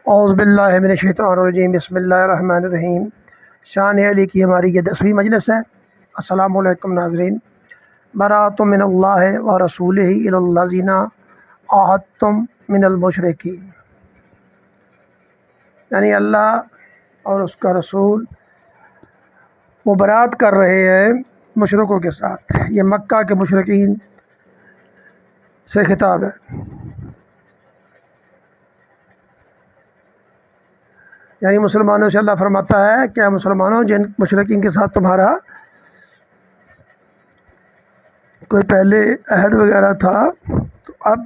اعوذ باللہ من الشیطان الرجیم، بسم اللہ الرحمن الرحیم۔ شان علی کی ہماری یہ 10ویں مجلس ہے۔ السلام علیکم ناظرین۔ براۃ من اللہ و رسولہ الی الذین عاہدتم من المشرکین، یعنی اللہ اور اس کا رسول وہ برات کر رہے ہیں مشرکوں کے ساتھ۔ یہ مکہ کے مشرکین سے خطاب ہے، یعنی مسلمانوں سے اللہ فرماتا ہے کہ مسلمانوں جن مشرکین کے ساتھ تمہارا کوئی پہلے عہد وغیرہ تھا تو اب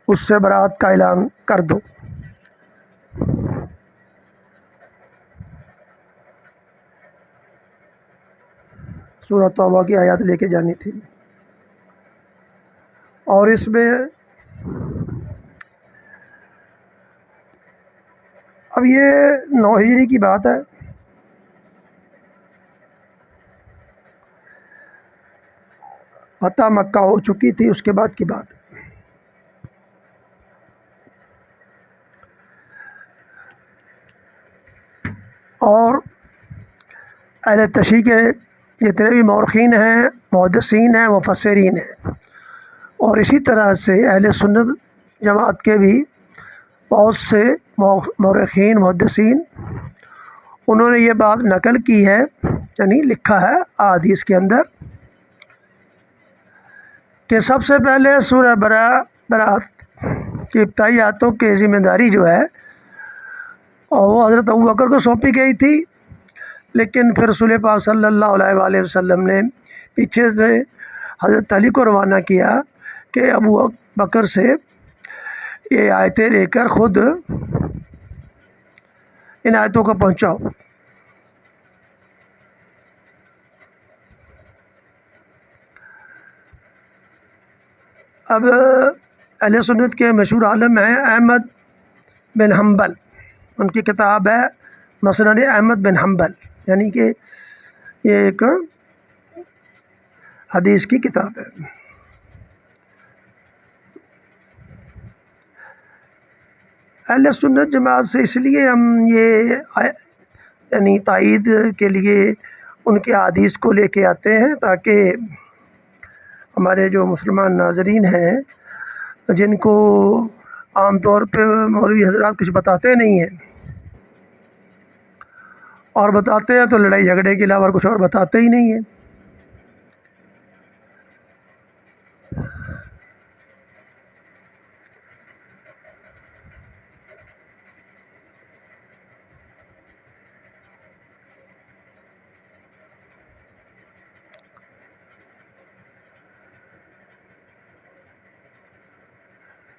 اس سے برات کا اعلان کر دو۔ سورہ توبہ کی آیات لے کے جانی تھی، اور اس میں اب یہ 9 ہجری کی بات ہے۔ فتح مکہ ہو چکی تھی، اس کے بعد کی بات ہے۔ اور اہل تشیع کے جتنے بھی مورخین ہیں، محدثین ہیں، مفسرین ہیں، اور اسی طرح سے اہل سنت جماعت کے بھی بہت سے مورخین محدثین انہوں نے یہ بات نقل کی ہے، یعنی لکھا ہے احادیث کے اندر، کہ سب سے پہلے سورہ برات کی ابتدائی آیتوں کی ذمہ داری جو ہے اور وہ حضرت ابوبکر کو سونپی گئی تھی، لیکن پھر رسول پاک صلی اللہ علیہ وآلہ وسلم نے پیچھے سے حضرت علی کو روانہ کیا کہ ابوبکر سے یہ آیتیں لے کر خود ان آیتوں کو پہنچاؤ۔ اب اہل سنت کے مشہور عالم ہیں احمد بن حنبل، ان کی کتاب ہے مسند احمد بن حنبل، یعنی کہ یہ ایک حدیث کی کتاب ہے۔ اہل سنت جماعت سے اس لیے ہم یہ یعنی تائید کے لیے ان کے حدیث کو لے کے آتے ہیں تاکہ ہمارے جو مسلمان ناظرین ہیں جن کو عام طور پہ مولوی حضرات کچھ بتاتے نہیں ہیں، اور بتاتے ہیں تو لڑائی جھگڑے کے علاوہ کچھ اور بتاتے ہی نہیں ہیں،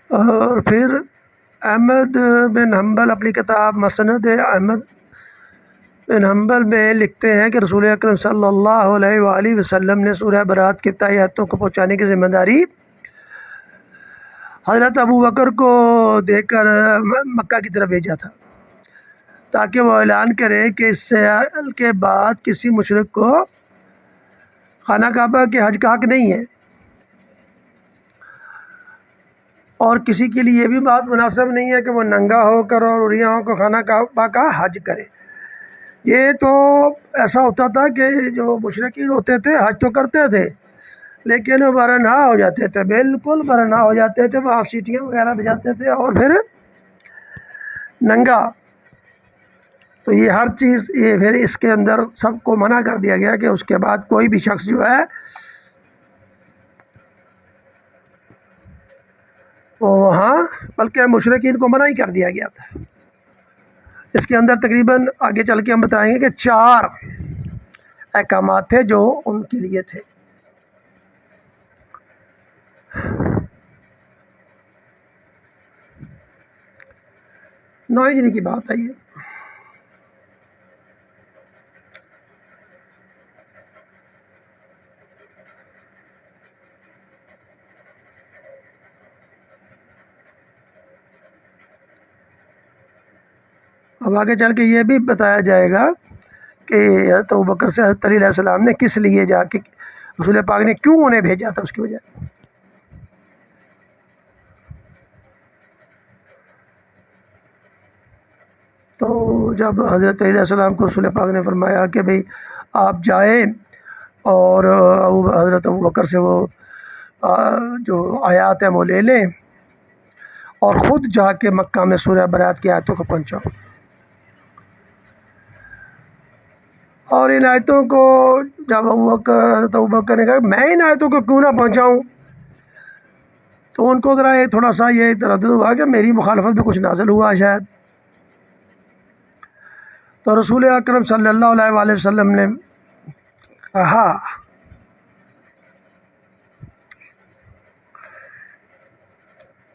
اور پھر احمد بن حنبل اپنی کتاب مسند احمد بن حنبل میں لکھتے ہیں کہ رسول اکرم صلی اللہ علیہ وآلہ وسلم نے سورہ برات کی ابتدائی آیتوں کو پہنچانے کی ذمہ داری حضرت ابوبکر کو دے کر مکہ کی طرف بھیجا تھا، تاکہ وہ اعلان کرے کہ اس سال کے بعد کسی مشرک کو خانہ کعبہ کے حج کا حق نہیں ہے، اور کسی کے لیے یہ بھی بات مناسب نہیں ہے کہ وہ ننگا ہو کر اور عریاں ہو کر خانہ کعبہ کا حج کرے۔ یہ تو ایسا ہوتا تھا کہ جو مشرکین ہوتے تھے حج تو کرتے تھے لیکن وہ برہنہ ہو جاتے تھے، بالکل برہنہ ہو جاتے تھے، وہاں سیٹیاں وغیرہ بجاتے تھے اور پھر ننگا۔ تو یہ ہر چیز یہ پھر اس کے اندر سب کو منع کر دیا گیا کہ اس کے بعد کوئی بھی شخص جو ہے وہاں، بلکہ مشرکین کو منع ہی کر دیا گیا تھا۔ اس کے اندر تقریباً آگے چل کے ہم بتائیں گے کہ 4 احکامات تھے جو ان کے لیے تھے۔ نو ہجری کی بات ہے یہ۔ اب آگے چل کے یہ بھی بتایا جائے گا کہ حضرت ابوبکر سے حضرت علی علیہ السلام نے کس لیے جا کے رسول پاک نے کیوں انہیں بھیجا تھا، اس کی وجہ۔ تو جب حضرت علیہ السلام کو رسول پاک نے فرمایا کہ بھئی آپ جائیں اور حضرت ابوبکر سے وہ جو آیات ہیں وہ لے لیں اور خود جا کے مکہ میں سورہ برات کی آیتوں کو پہنچاؤ. اور ان آیتوں کو جب حضرت ابوبکر نے کہا میں ان آیتوں کو کیوں نہ پہنچاؤں، تو ان کو ذرا تھوڑا سا یہ تردد ہوا کہ میری مخالفت میں کچھ نازل ہوا شاید. تو رسول اکرم صلی اللہ علیہ وآلہ وسلم نے کہا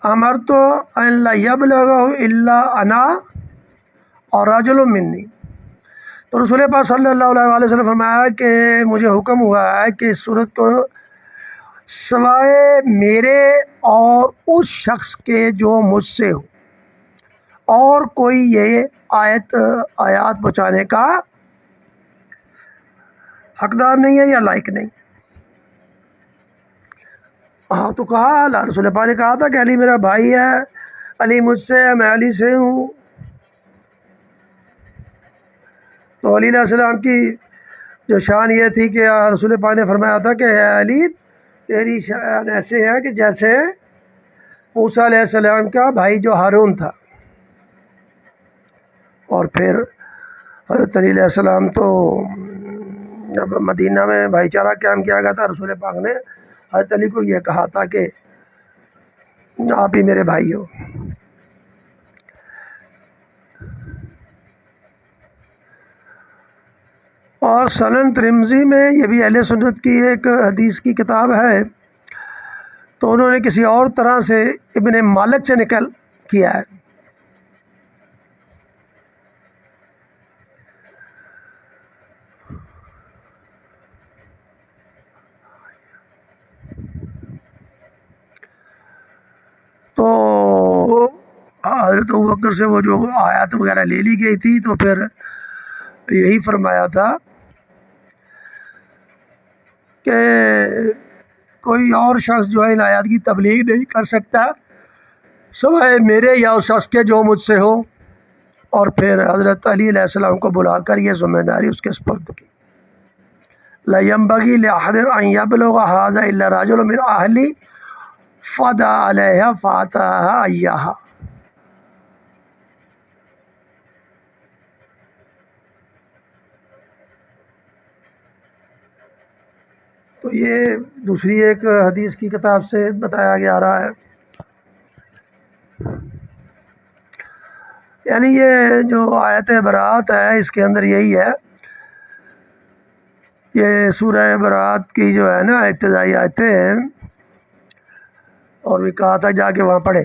امرت ان لا یبلغہ الا انا اور رجل منی. تو رسول پاک صلی اللہ علیہ وآلہ وسلم فرمایا کہ مجھے حکم ہوا ہے کہ اس صورت کو سوائے میرے اور اس شخص کے جو مجھ سے ہو اور کوئی یہ آیات پہنچانے کا حقدار نہیں ہے یا لائق نہیں. ہاں تو کہا اللہ رسول پاک نے کہا تھا کہ علی میرا بھائی ہے، علی مجھ سے ہے، میں علی سے ہوں. تو علی علیہ السلام کی جو شان یہ تھی کہ رسول پاک نے فرمایا تھا کہ اے علی تیری شان ایسے ہے کہ جیسے موسیٰ علیہ السلام کا بھائی جو ہارون تھا. اور پھر حضرت علی علیہ السلام تو جب مدینہ میں بھائی چارہ قائم کیا گیا تھا، رسول پاک نے حضرت علی کو یہ کہا تھا کہ آپ ہی میرے بھائی ہو. اور سنن ترمذی میں یہ بھی اہل سنت کی ایک حدیث کی کتاب ہے، تو انہوں نے کسی اور طرح سے ابن مالک سے نقل کیا ہے. تو حضرت ابوبکر سے وہ جو آیات وغیرہ لے لی گئی تھی، تو پھر یہی فرمایا تھا کہ کوئی اور شخص جو ہے ان آیات کی تبلیغ نہیں کر سکتا سوائے میرے یا اس شخص کے جو مجھ سے ہو. اور پھر حضرت علی علیہ السلام کو بلا کر یہ ذمہ داری اس کے سپرد کی. لا ينبغي لأحد أن يبلغ هذا إلا رجل من أهلي فدعا عليها فأتاها إياها. تو یہ دوسری ایک حدیث کی کتاب سے بتایا جا رہا ہے. یعنی یہ جو آیت برات ہے اس کے اندر یہی ہے، یہ سورہ برات کی جو ہے نا ابتدائی آیتیں ہیں، اور بھی کہا تھا جا کے وہاں پڑھے.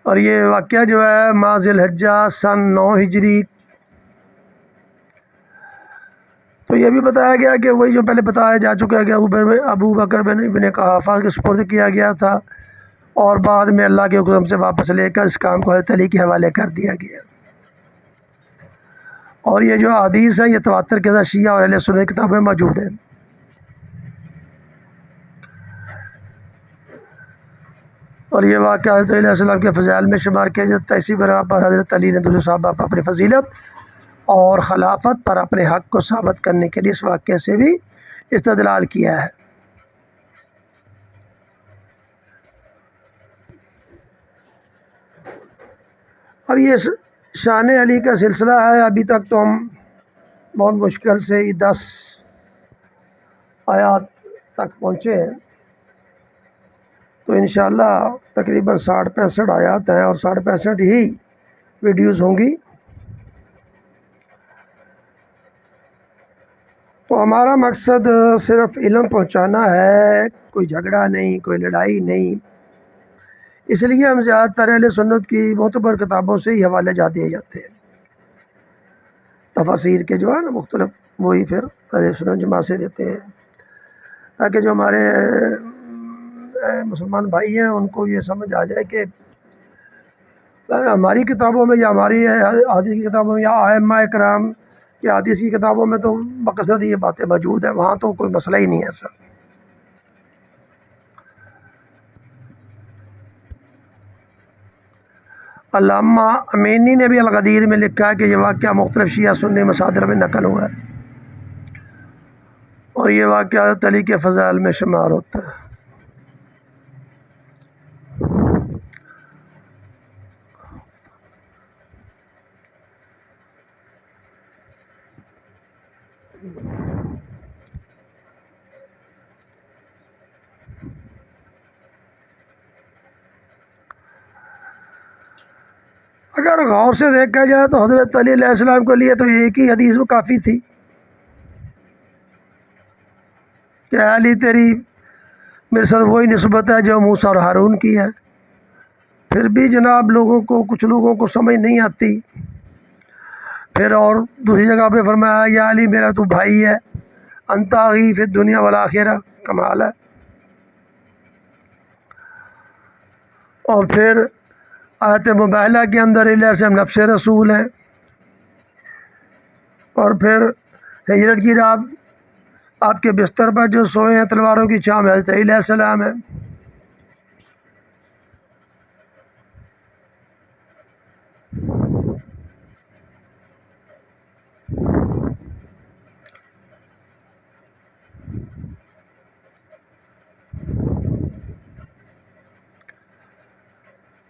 اور یہ واقعہ جو ہے ماہ ذی الحجہ سن 9 ہجری. تو یہ بھی بتایا گیا کہ وہی جو پہلے بتایا جا چکا ہے کہ ابو بکر بن قحافہ کے سپرد کیا گیا تھا، اور بعد میں اللہ کے حکم سے واپس لے کر اس کام کو حضرت علی کے حوالے کر دیا گیا. اور یہ جو حدیث ہے یہ تواتر کے ساتھ شیعہ اور اہل سنت کتابوں میں موجود ہے. اور یہ واقعہ حضرت علیہ السلام کے فضائل میں شمار کیا جاتا ہے. اسی بنا پر حضرت علی نے دوسرے صحابہ پر اپنی فضیلت اور خلافت پر اپنے حق کو ثابت کرنے کے لیے اس واقعے سے بھی استدلال کیا ہے. اب یہ شان علی کا سلسلہ ہے. ابھی تک تو ہم بہت مشکل سے 10 آیات تک پہنچے ہیں. تو انشاءاللہ تقریباً 60-65 آیات ہیں اور 60-65 ہی ویڈیوز ہوں گی. تو ہمارا مقصد صرف علم پہنچانا ہے، کوئی جھگڑا نہیں، کوئی لڑائی نہیں. اس لیے ہم زیادہ تر اہل سنت کی معتبر کتابوں سے ہی حوالے جات دیے جاتے ہیں. تفاسیر کے جو ہے نا مختلف وہی پھر اہل سنت جماعت سے دیتے ہیں، تاکہ جو ہمارے مسلمان بھائی ہیں ان کو یہ سمجھ آ جائے کہ ہماری کتابوں میں یا ہماری حدیث کی کتابوں میں یا ائمہ کرام کی حدیث کی کتابوں میں تو بقصد یہ باتیں موجود ہیں، وہاں تو کوئی مسئلہ ہی نہیں ہے ایسا. علامہ امینی نے بھی الغدیر میں لکھا ہے کہ یہ واقعہ مختلف شیعہ سنی مصادر میں نقل ہوا ہے، اور یہ واقعہ حضرت علی کے فضائل میں شمار ہوتا ہے۔ اگر غور سے دیکھا جائے تو حضرت علی علیہ السلام کے لیے تو ایک ہی حدیث وہ کافی تھی کہ علی تیری میرے ساتھ وہی نسبت ہے جو موسیٰ اور ہارون کی ہے۔ پھر بھی جناب کچھ لوگوں کو سمجھ نہیں آتی۔ پھر اور دوسری جگہ پہ فرمایا یا علی میرا تو بھائی ہے، انت اخی فی الدنیا والآخرہ، کمال ہے۔ اور پھر آیت مباہلہ کے اندر علیہ السلام نفس رسول ہیں، اور پھر ہجرت کی رات آپ کے بستر پر جو سوئے ہیں تلواروں کی چھاؤں میں حضرت علی علیہ السلام ہے۔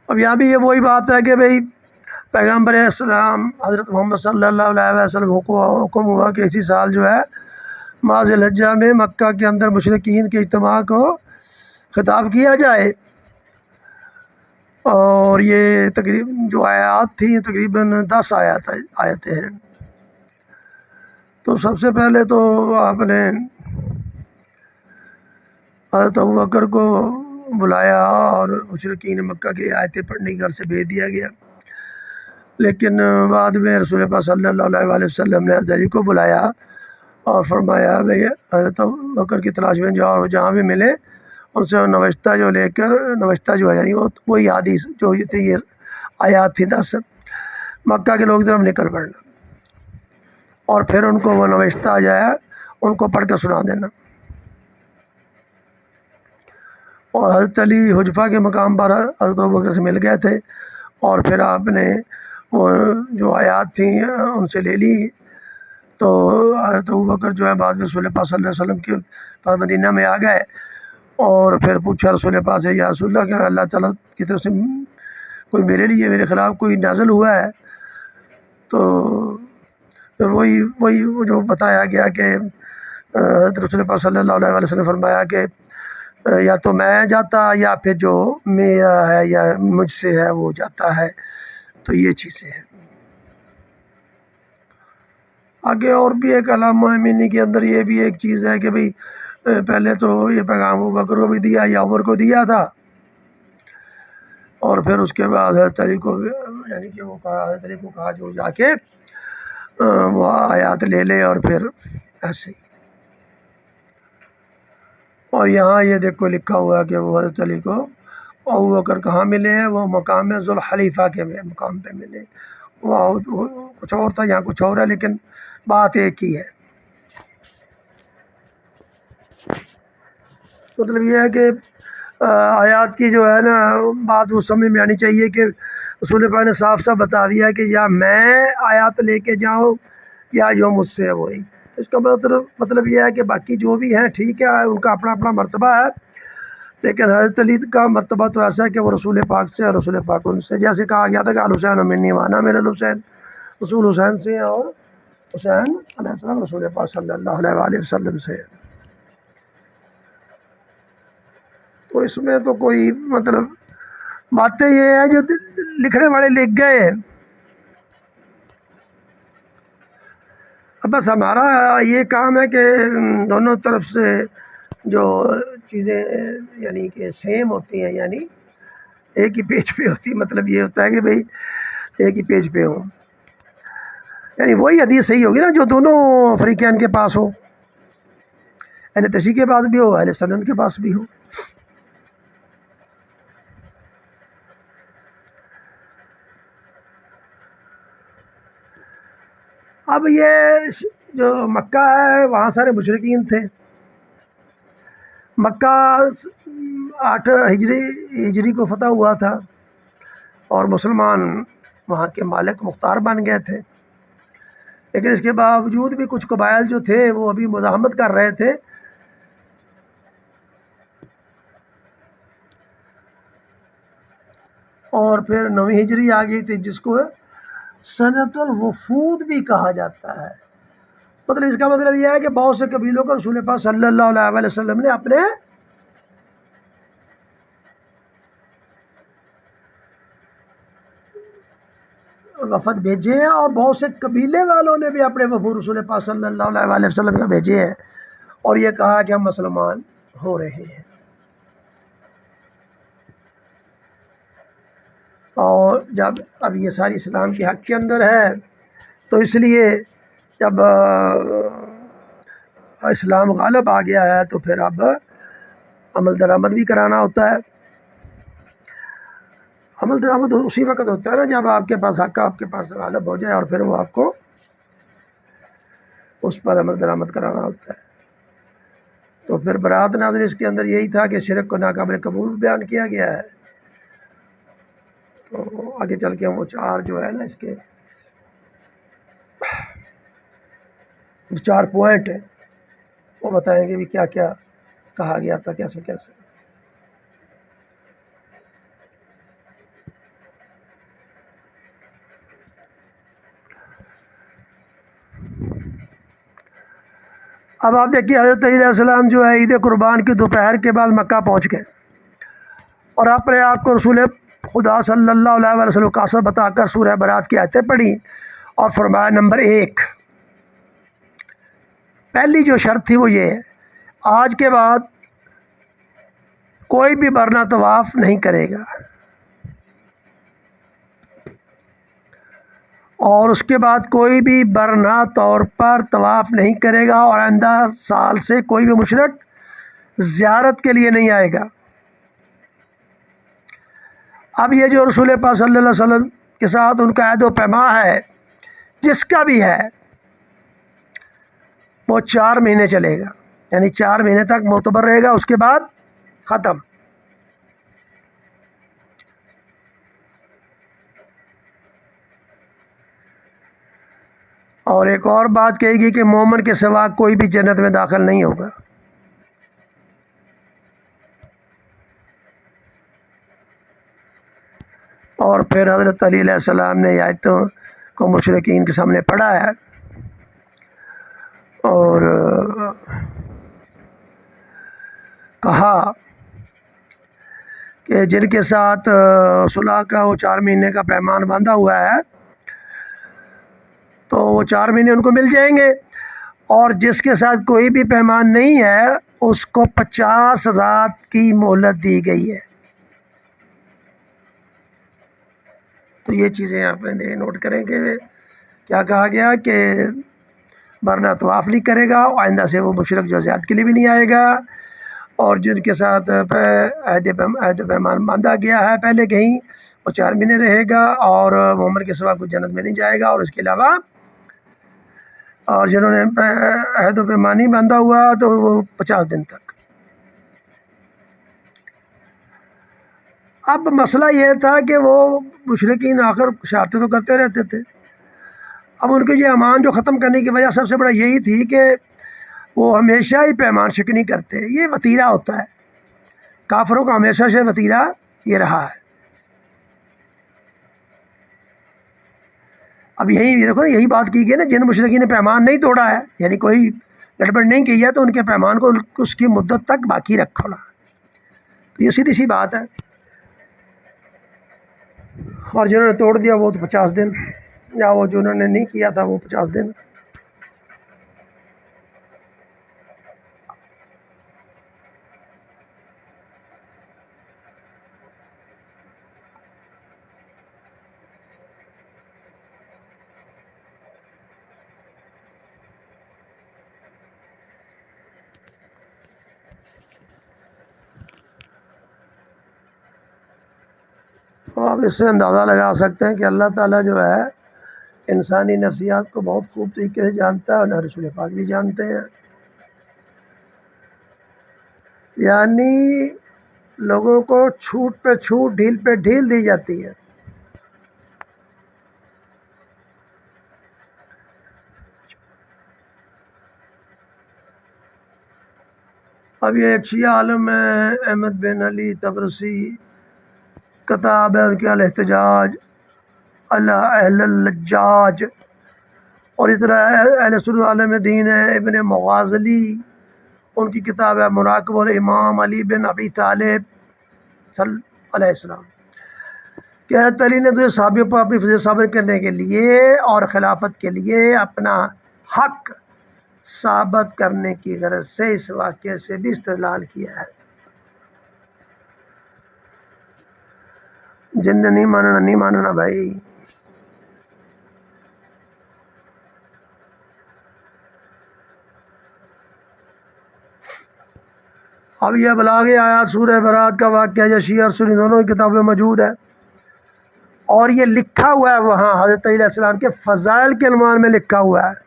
اب یہاں بھی یہ وہی بات ہے کہ بھئی پیغمبر اسلام حضرت محمد صلی اللہ علیہ وسلم کو حکم ہوا کہ اسی سال جو ہے ماہ ذی الحجہ میں مکہ کے اندر مشرکین کے اجتماع کو خطاب کیا جائے، اور یہ تقریباً جو آیات تھیں تقریباً 10 آیتیں ہیں۔ تو سب سے پہلے تو آپ نے حضرت ابوبکر کو بلایا اور مشرکین مکہ کی آیتیں پڑھنے کے گھر سے بھیج دیا گیا، لیکن بعد میں رسول پاک صلی اللہ علیہ وسلم نے حضرت علی کو بلایا اور فرمایا بھئی حضرت ابوبکر کی تلاش میں جاؤ، اور جہاں بھی ملے ان سے نوشتہ جو لے کر، نوشتہ جو ہے یعنی وہی حدیث جو یہ آیات تھی 10 مکہ کے لوگ کی طرف نکل پڑنا، اور پھر ان کو وہ نوشتہ جو ہے ان کو پڑھ کے سنا دینا۔ اور حضرت علی حجفہ کے مقام پر حضرت ابوبکر سے مل گئے تھے، اور پھر آپ نے وہ جو آیات تھیں ان سے لے لی۔ تو حضرت ابوبکر جو ہے بعد میں رسول پاک صلی اللہ علیہ وسلم کے پاس مدینہ میں آ گئے، اور پھر پوچھا رسول پاک سے یا رسول اللہ کہ اللہ تعالیٰ کی طرف سے کوئی میرے لیے میرے خلاف کوئی نازل ہوا ہے؟ تو پھر وہی جو بتایا گیا کہ حضرت رسول پاک صلی اللہ علیہ وسلم نے فرمایا کہ یا تو میں جاتا یا پھر جو میرا ہے یا مجھ سے ہے وہ جاتا ہے، تو یہ چیزیں ہیں۔ آگے اور بھی ایک علامہ امینی کے اندر یہ بھی ایک چیز ہے کہ بھئی پہلے تو یہ پیغام ابوبکر کو بھی دیا یا عمر کو دیا تھا، اور پھر اس کے بعد حضرت علی کو یعنی کہ وہ کہا حضرت علی کو کہا جو جا کے وہ آیات لے لے، اور پھر ایسے ہی۔ اور یہاں یہ دیکھو لکھا ہوا ہے کہ وہ حضرت علی کو ابوبکر کہاں ملے ہیں، وہ مقام ذوالحلیفہ کے مقام پہ ملے، وہاں کچھ اور تھا یہاں کچھ اور ہے، لیکن بات ایک ہی ہے۔ مطلب یہ ہے کہ آیات کی جو ہے نا بات وہ سمجھ میں آنی چاہیے کہ رسول پاک نے صاف صاف بتا دیا کہ یا میں آیات لے کے جاؤں یا جو مجھ سے ہے وہی۔ اس کا مطلب یہ ہے کہ باقی جو بھی ہیں ٹھیک ہے، ان کا اپنا اپنا مرتبہ ہے، لیکن حضرت علی کا مرتبہ تو ایسا ہے کہ وہ رسول پاک سے اور رسول پاک ان سے، جیسے کہا گیا تھا کہ الحسین منی وانا من الحسین، رسول حسین سے ہیں اور حسین علیہ السلام رسول پاک صلی اللہ علیہ وآلہ وسلم سے۔ تو اس میں تو کوئی مطلب باتیں یہ ہیں جو لکھنے والے لکھ گئے ہیں۔ اب بس ہمارا یہ کام ہے کہ دونوں طرف سے جو چیزیں یعنی کہ سیم ہوتی ہیں، یعنی ایک ہی پیج پہ ہوتی ہے، مطلب یہ ہوتا ہے کہ بھئی ایک ہی پیج پہ ہو، یعنی وہی حدیث صحیح ہوگی نا جو دونوں فریقین کے پاس ہو، اہل تشیع کے پاس بھی ہو، اہل سنن کے پاس بھی ہو۔ اب یہ جو مکہ ہے وہاں سارے مشرکین تھے۔ مکہ 8 ہجری کو فتح ہوا تھا، اور مسلمان وہاں کے مالک مختار بن گئے تھے، لیکن اس کے باوجود بھی کچھ قبائل جو تھے وہ ابھی مزاحمت کر رہے تھے۔ اور پھر 9ویں ہجری آ گئی تھی، جس کو سنۃ الوفود بھی کہا جاتا ہے۔ مطلب اس کا مطلب یہ ہے کہ بہت سے قبیلوں کو رسول پاک صلی اللہ علیہ وسلم نے اپنے وفد بھیجے ہیں، اور بہت سے قبیلے والوں نے بھی اپنے وفود رسول پاک صلی اللہ علیہ وسلم کو بھیجے ہیں، اور یہ کہا کہ ہم مسلمان ہو رہے ہیں۔ اور جب اب یہ ساری اسلام کے حق کے اندر ہے، تو اس لیے جب اسلام غالب آ گیا ہے تو پھر اب عمل درآمد بھی کرانا ہوتا ہے۔ عمل درآمد اسی وقت ہوتا ہے نا جب آپ کے پاس حق آپ کے پاس غالب ہو جائے، اور پھر وہ آپ کو اس پر عمل درآمد کرانا ہوتا ہے۔ تو پھر برات نازل اس کے اندر یہی تھا کہ شرک کو ناقابل قبول بیان کیا گیا ہے۔ تو آگے چل کے وہ 4 جو ہے نا اس کے 4 پوائنٹ ہیں، وہ بتائیں گے بھی کیا کیا کہا گیا تھا، کیسے کیسے۔ اب آپ دیکھیے حضرت علیہ السلام جو ہے عید قربان کی دوپہر کے بعد مکہ پہنچ گئے، اور اپنے آپ کو رسول خدا صلی اللہ علیہ وسلم کا قصد بتا کر سورہ برات کی آیتیں پڑھی، اور فرمایا نمبر 1، پہلی جو شرط تھی وہ یہ ہے، آج کے بعد کوئی بھی برنا طواف نہیں کرے گا، اور اس کے بعد کوئی بھی برنا طور پر طواف نہیں کرے گا، اور آئندہ سال سے کوئی بھی مشرک زیارت کے لیے نہیں آئے گا۔ اب یہ جو رسول پاک صلی اللہ علیہ وسلم کے ساتھ ان کا عہد و پیمان ہے، جس کا بھی ہے، وہ 4 مہینے چلے گا، یعنی 4 مہینے تک معتبر رہے گا، اس کے بعد ختم۔ اور ایک اور بات کہے گی کہ مومن کے سوا کوئی بھی جنت میں داخل نہیں ہوگا۔ اور پھر حضرت علی علیہ السلام نے آیتوں کو مشرکین کے سامنے پڑھا ہے، اور کہا کہ جن کے ساتھ صلح کا وہ 4 مہینے کا پیمان باندھا ہوا ہے، تو وہ 4 مہینے ان کو مل جائیں گے، اور جس کے ساتھ کوئی بھی پیمان نہیں ہے اس کو 50 رات کی مہلت دی گئی ہے۔ تو یہ چیزیں آپ نے نوٹ کریں کہ کیا کہا گیا کہ برنا طواف نہیں کرے گا، آئندہ سے وہ مشرک جو زیارت کے لیے بھی نہیں آئے گا، اور جن کے ساتھ عہد پیمان باندھا گیا ہے پہلے کہیں، وہ 4 مہینے رہے گا، اور مومن کے سوا کوئی جنت میں نہیں جائے گا، اور اس کے علاوہ اور جنہوں نے عہد و پیمان نہیں باندھا ہوا تو وہ 50 دن تک۔ اب مسئلہ یہ تھا کہ وہ مشرکین آخر شرارتیں تو کرتے رہتے تھے، اب ان کے یہ امان جو ختم کرنے کی وجہ سب سے بڑا یہی تھی کہ وہ ہمیشہ ہی پیمان شکنی کرتے، یہ وتیرہ ہوتا ہے، کافروں کا ہمیشہ سے وتیرہ یہ رہا ہے۔ اب یہی دیکھو نا، یہی بات کی گئی نا، جن مشرکین نے پیمان نہیں توڑا ہے، یعنی کوئی گڑبڑ نہیں کی ہے، تو ان کے پیمان کو اس کی مدت تک باقی رکھو نا، تو یہ سیدھی سی بات ہے۔ اور جنہوں نے توڑ دیا وہ تو 50 دن، یا وہ جنہوں نے نہیں کیا تھا وہ 50 دن۔ تو آپ اس سے اندازہ لگا سکتے ہیں کہ اللہ تعالیٰ جو ہے انسانی نفسیات کو بہت خوب طریقے سے جانتا ہے، اور رسول پاک بھی جانتے ہیں۔ یعنی لوگوں کو چھوٹ پہ چھوٹ، ڈھیل پہ ڈھیل دی جاتی ہے، اب یہ ایک شیعہ عالم ہے احمد بن علی تبرسی، کتاب ہے ان کی الاحتجاج علی اہل اللجاج، اور اس طرح اہل سنت عالم دین ہے ابن مغازلی، ان کی کتاب ہے مناقب الامام علی بن ابی طالب صلی علیہ السلام، کہ حضرت علی نے تجھے صحابیوں پر اپنی فضیلت ثابت کرنے کے لیے اور خلافت کے لیے اپنا حق ثابت کرنے کی غرض سے اس واقعے سے بھی استدلال کیا ہے۔ جن نے نہیں ماننا بھائی۔ اب یہ بلاغ آیات سورہ برات کا واقعہ جو شیعہ اور سنی دونوں کی کتابوں میں موجود ہے، اور یہ لکھا ہوا ہے وہاں حضرت علیہ السلام کے فضائل کے عنوان میں لکھا ہوا ہے۔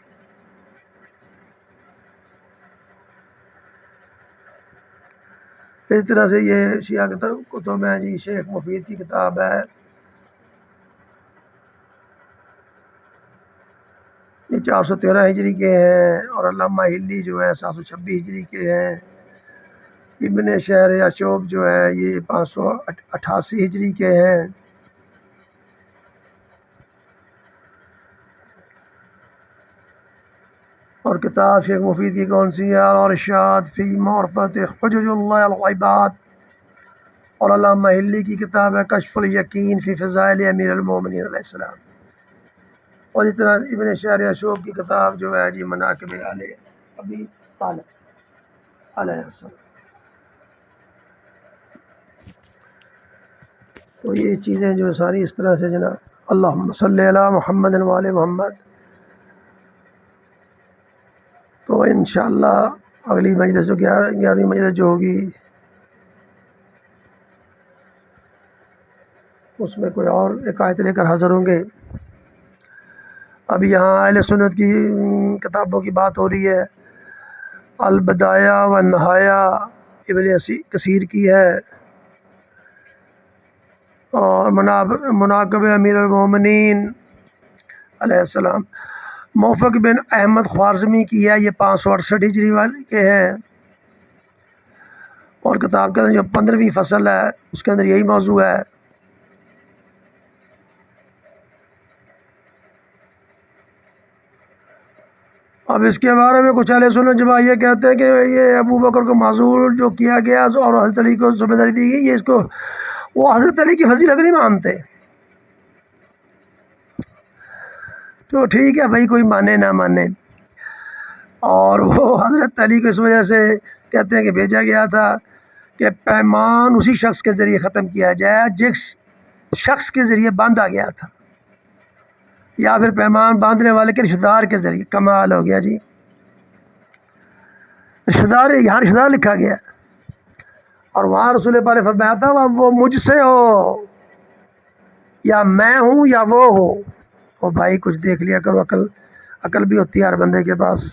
اس طرح سے یہ شیعہ کتب ہیں جی، شیخ مفید کی کتاب ہے، یہ 413 ہجری کے ہیں، اور علامہ ہلی جو ہے 726 ہجری کے ہیں، ابن شہر اشوب جو ہے یہ 588 ہجری کے ہیں، اور کتاب شیخ مفید کی کون سی ہے؟ اور ارشاد فی معرفت حجج اللہ العباد، اور علامہ ہلی کی کتاب ہے کشف الیقین فی فضائل امیر المومنین علیہ السلام، اور اس طرح ابن شہر اشوب کی کتاب جو ہے جی مناقب علی ابی طالب علیہ السلام۔ تو یہ چیزیں جو ساری اس طرح سے جناب، اللہم صلی علی محمد و آل محمد۔ تو انشاءاللہ اگلی مجلس جو 11ویں مجلس جو ہوگی اس میں کوئی اور ایک آیت لے کر حاضر ہوں گے۔ اب یہاں اہل سنت کی کتابوں کی بات ہو رہی ہے، البدایہ والنہایہ ابن کثیر کی ہے، اور مناقب امیر المومنین علیہ السلام موفق بن احمد خوارزمی کی ہے، یہ 568 ہجری والے کے ہیں، اور کتاب کے اندر جو 15ویں فصل ہے اس کے اندر یہی موضوع ہے۔ اب اس کے بارے میں کچھ اہل سنت جماعت یہ کہتے ہیں کہ یہ ابو بکر کو معزول جو کیا گیا اور حضرت علی کو ذمہ داری دی گئی، یہ اس کو وہ حضرت علی کی فضیلت نہیں مانتے۔ تو ٹھیک ہے بھائی، کوئی مانے نہ مانے، اور وہ حضرت علی کو اس وجہ سے کہتے ہیں کہ بھیجا گیا تھا کہ پیمان اسی شخص کے ذریعے ختم کیا جائے جس شخص کے ذریعے باندھا گیا تھا، یا پھر پیمان باندھنے والے کے رشتہ دار کے ذریعے۔ کمال ہو گیا جی، رشتہ دار، یہاں رشتہ دار لکھا گیا، اور وہاں رسول پاک نے فرمایا تھا وہ مجھ سے ہو، یا میں ہوں یا وہ ہو۔ او بھائی کچھ دیکھ لیا کرو، عقل بھی ہوتی ہے ہر بندے کے پاس۔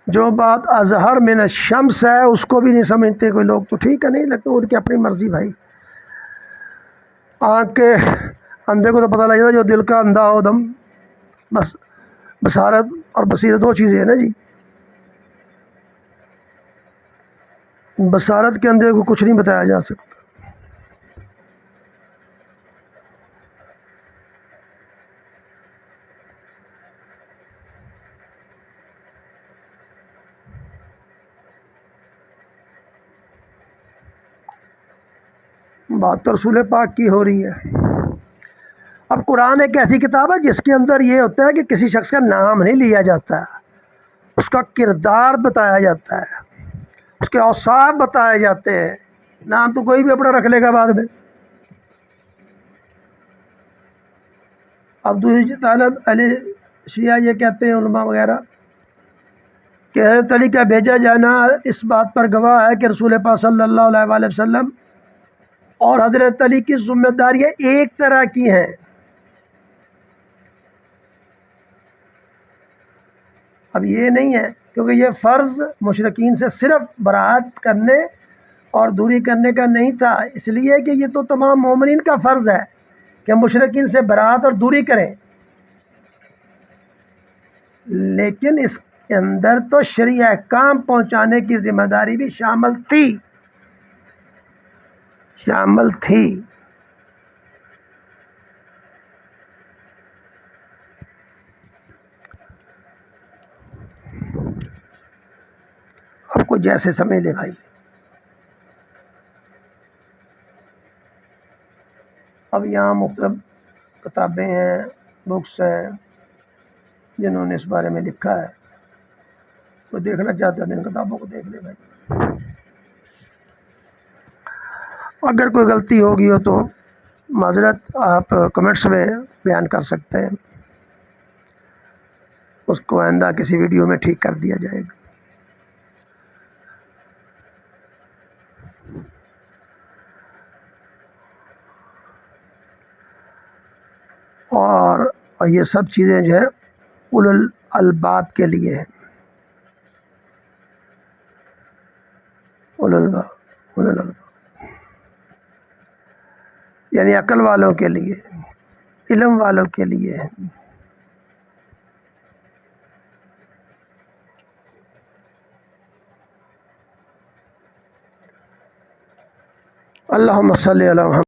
جو بات اظہر من الشمس ہے اس کو بھی نہیں سمجھتے کوئی لوگ، تو ٹھیک ہے، نہیں لگتا، ان کی اپنی مرضی بھائی۔ آنکھ کے اندھے کو تو پتہ لگ جاتا جو دل کا اندھا ہو دم، بس بصارت اور بصیرت دو چیزیں ہیں نا جی۔ بصارت کے اندھے کو کچھ نہیں بتایا جا سکتا۔ بات تو رسول پاک کی ہو رہی ہے۔ اب قرآن ایک ایسی کتاب ہے جس کے اندر یہ ہوتا ہے کہ کسی شخص کا نام نہیں لیا جاتا، اس کا کردار بتایا جاتا ہے، اس کے اوصاف بتائے جاتے ہیں۔ نام تو کوئی بھی اپنا رکھ لے گا بعد میں۔ اب دوسری طالب علی شیعہ یہ کہتے ہیں علماء وغیرہ کہ حضرت علی کا بھیجا جانا اس بات پر گواہ ہے کہ رسول پاک صلی اللہ علیہ وآلہ وسلم اور حضرت علی کی ذمہ داریاں ایک طرح کی ہیں۔ اب یہ نہیں ہے، کیونکہ یہ فرض مشرکین سے صرف برات کرنے اور دوری کرنے کا نہیں تھا، اس لیے کہ یہ تو تمام مومنین کا فرض ہے کہ مشرکین سے برات اور دوری کریں، لیکن اس کے اندر تو شرعی احکام پہنچانے کی ذمہ داری بھی شامل تھی۔ آپ کو جیسے سمجھ لے بھائی۔ اب یہاں مختلف کتابیں ہیں، بکس ہیں، جنہوں نے اس بارے میں لکھا ہے، تو دیکھنا چاہتے ہیں ان کتابوں کو دیکھ لے بھائی۔ اگر کوئی غلطی ہوگی ہو تو معذرت، آپ کمنٹس میں بیان کر سکتے ہیں، اس کو آئندہ کسی ویڈیو میں ٹھیک کر دیا جائے گا۔ اور یہ سب چیزیں جو ہے اولو الالباب کے لیے ہیں، اولو الالباب یعنی عقل والوں کے لیے، علم والوں کے لیے ہے۔ اللہم صلی علی محمد۔